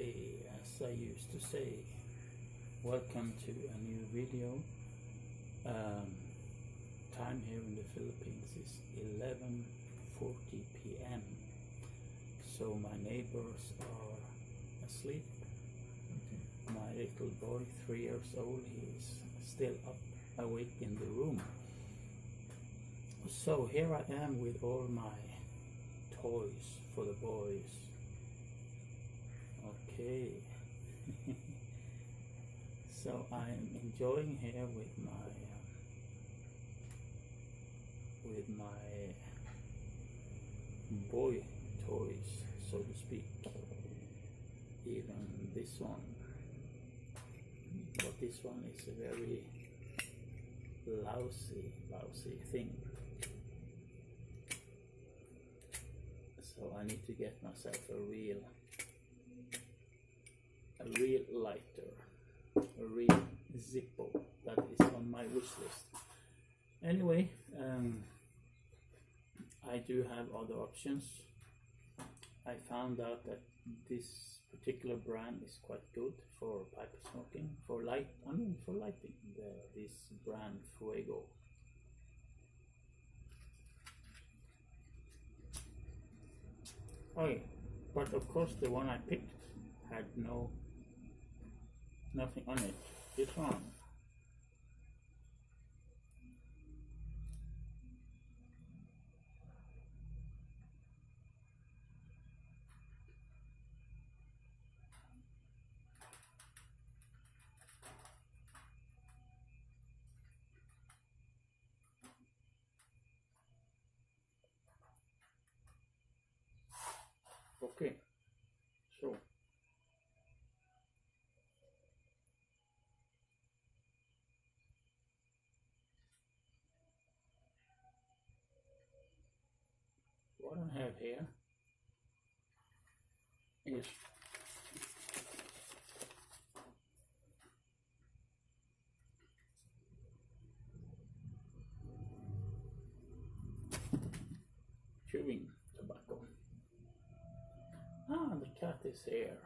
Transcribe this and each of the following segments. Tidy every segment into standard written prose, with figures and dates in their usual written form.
Okay, as I used to say, welcome to a new video. Time here in the Philippines is 11:40 p.m. So my neighbors are asleep. My little boy, 3 years old, he is still up, awake in the room. So here I am with all my toys for the boys. Okay. So I'm enjoying here with my boy toys, so to speak. Even this one, but this one is a very lousy thing. So I need to get myself a real lighter, a real Zippo. That is on my wish list. Anyway, I do have other options. I found out that this particular brand is quite good for pipe smoking, for lighting. This brand Fuego. Okay, but of course the one I picked had nothing on it. This one. Okay, so what I have here is chewing tobacco. Ah, the cat is here.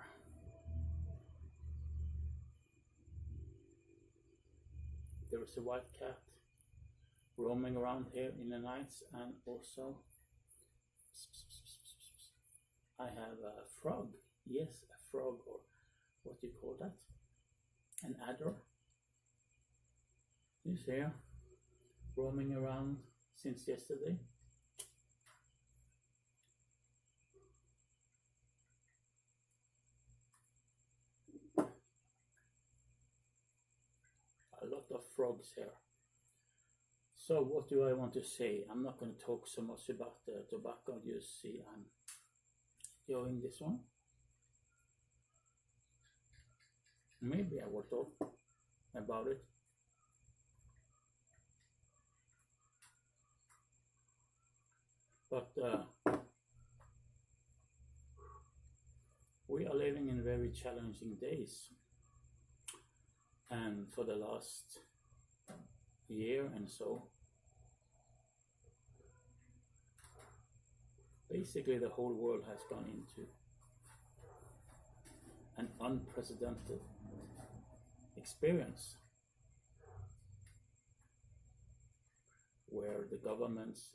There is a white cat roaming around here in the nights, and also I have a frog. Yes, a frog, or what do you call that? An adder. He's here roaming around since yesterday. A lot of frogs here. So what do I want to say? I'm not going to talk so much about the tobacco. You see, I'm enjoying this one. Maybe I will talk about it. But we are living in very challenging days. And for the last year and so, basically the whole world has gone into an unprecedented experience where the governments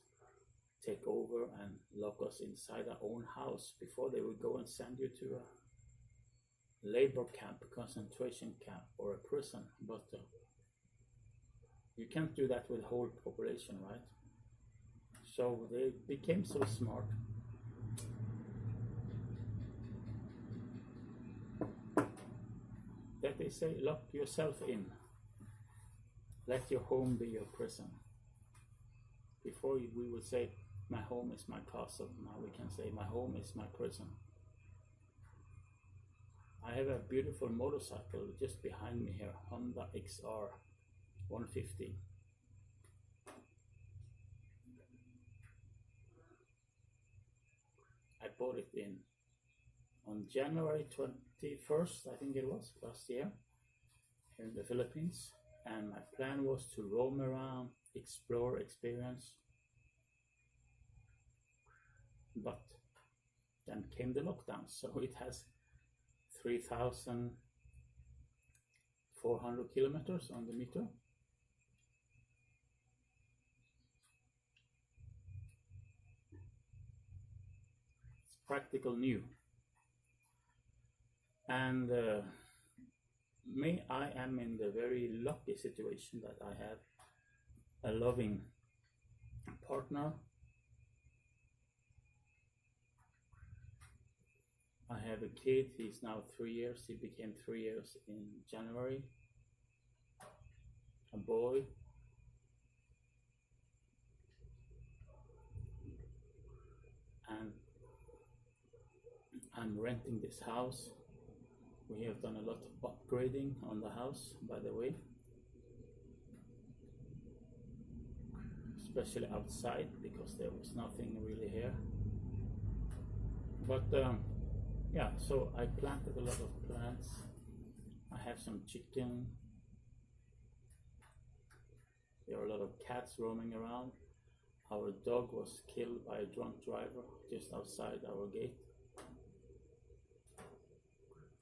take over and lock us inside our own house before they would go and send you to a labor camp, a concentration camp, or a prison. But you can't do that with the whole population, right? So they became so smart that they say, lock yourself in, let your home be your prison. Before we would say, my home is my castle. Now we can say, my home is my prison. I have a beautiful motorcycle just behind me here, Honda XR 150. I bought it on January 21st, I think it was, last year, here in the Philippines. And my plan was to roam around, explore, experience. But then came the lockdown, so it has 3,400 kilometers on the meter. It's practical new. And I am in the very lucky situation that I have a loving partner. I have a kid. He's now 3 years. He became 3 years in January. A boy. And I'm renting this house. We have done a lot of upgrading on the house, by the way. Especially outside, because there was nothing really here. But yeah, so I planted a lot of plants. I have some chicken. There are a lot of cats roaming around. Our dog was killed by a drunk driver just outside our gate.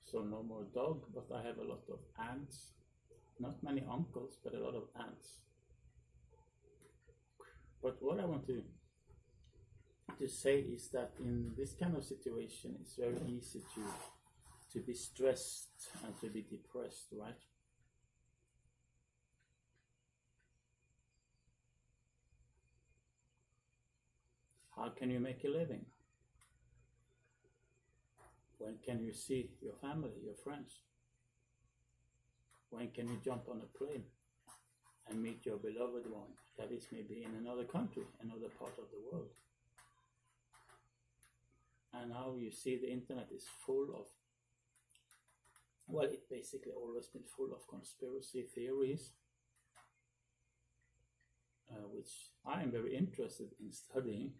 So no more dog, but I have a lot of ants. Not many uncles, but a lot of ants. But what I want to say is that in this kind of situation, it's very easy to be stressed and to be depressed, right? How can you make a living? When can you see your family, your friends? When can you jump on a plane and meet your beloved one that is maybe in another country, another part of the world? And now you see the internet is full of, well, it's basically always been full of conspiracy theories, which I am very interested in studying.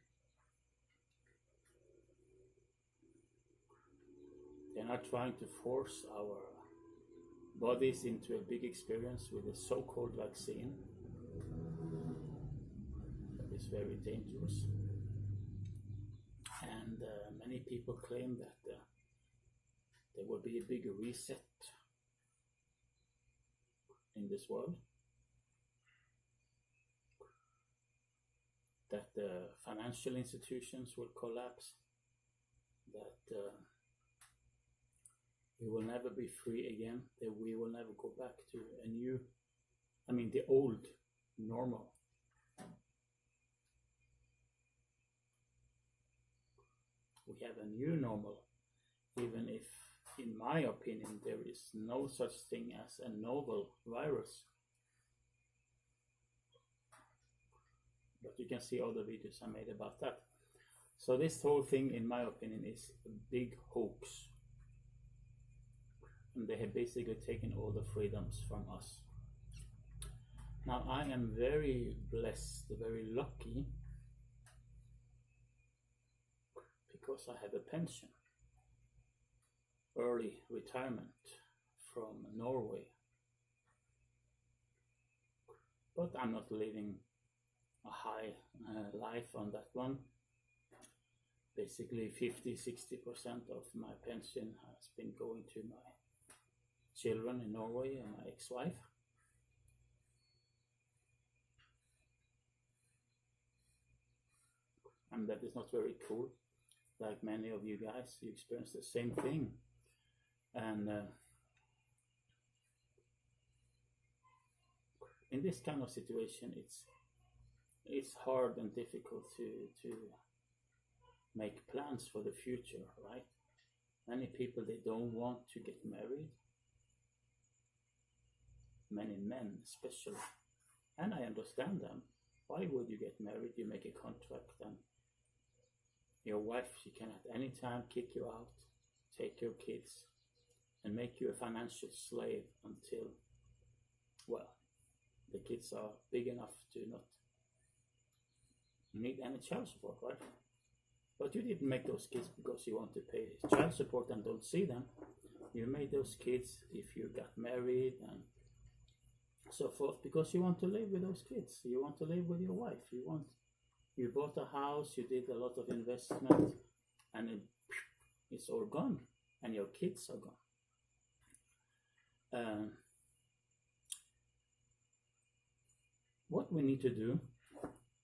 They're not trying to force our bodies into a big experience with a so-called vaccine. That is very dangerous. And many people claim that there will be a bigger reset in this world. That the financial institutions will collapse. That we will never be free again, that we will never go back to the old normal. We have a new normal, even if, in my opinion, there is no such thing as a novel virus. But you can see all the videos I made about that. So this whole thing, in my opinion, is a big hoax. And they have basically taken all the freedoms from us. Now I am very blessed, very lucky, because I have a pension, early retirement from Norway. But I'm not living a high life on that one. Basically 50-60% of my pension has been going to my children in Norway and my ex-wife. And that is not very cool. Like many of you guys, you experience the same thing. And in this kind of situation, it's hard and difficult to make plans for the future, right? Many people, they don't want to get married. Many men especially. And I understand them. Why would you get married? You make a contract and your wife, she can at any time kick you out, take your kids, and make you a financial slave until, well, the kids are big enough to not need any child support, right? But you didn't make those kids because you want to pay child support and don't see them. You made those kids if you got married and so forth because you want to live with those kids. You want to live with your wife. You bought a house, you did a lot of investment, and it's all gone, and your kids are gone. Um, what we need to do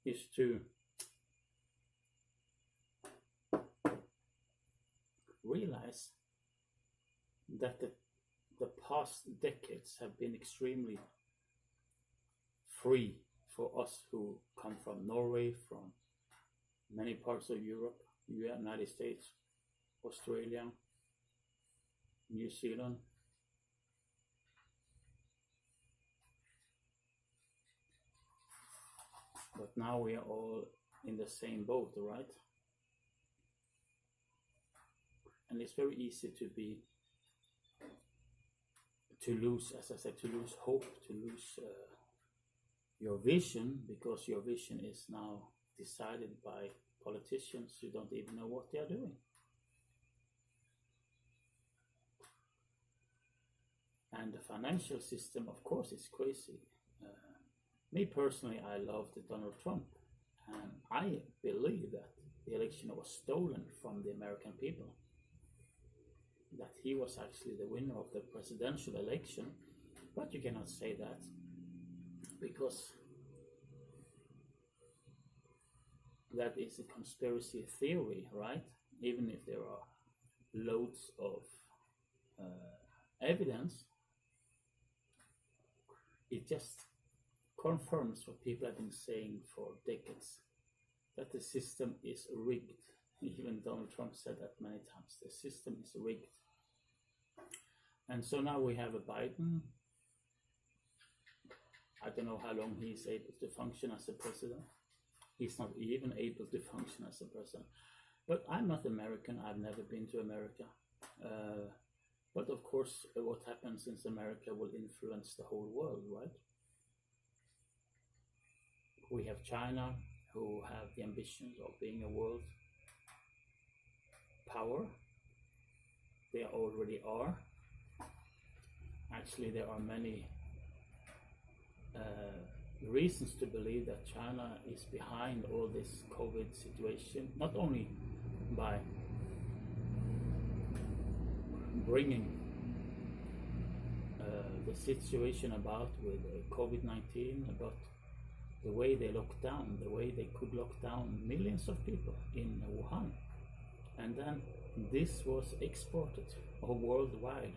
is to realize that the past decades have been extremely free for us who come from Norway, from many parts of Europe, United States, Australia, New Zealand. But now we are all in the same boat, right? And it's very easy to lose, as I said, to lose hope, to lose your vision, because your vision is now decided by politicians who don't even know what they are doing. And the financial system, of course, is crazy. Me personally, I love Donald Trump, and I believe that the election was stolen from the American people. That he was actually the winner of the presidential election, but you cannot say that because that is a conspiracy theory, right? Even if there are loads of evidence, it just confirms what people have been saying for decades, that the system is rigged. Even Donald Trump said that many times. The system is rigged. And so now we have a Biden. I don't know how long he is able to function as a president. He's not even able to function as a president. But I'm not American. I've never been to America. But of course, what happens in America will influence the whole world, right? We have China, who have the ambitions of being a world power. They already are. Actually, there are many reasons to believe that China is behind all this COVID situation, not only by bringing the situation about with COVID-19, but the way they locked down, the way they could lock down millions of people in Wuhan. And then this was exported worldwide.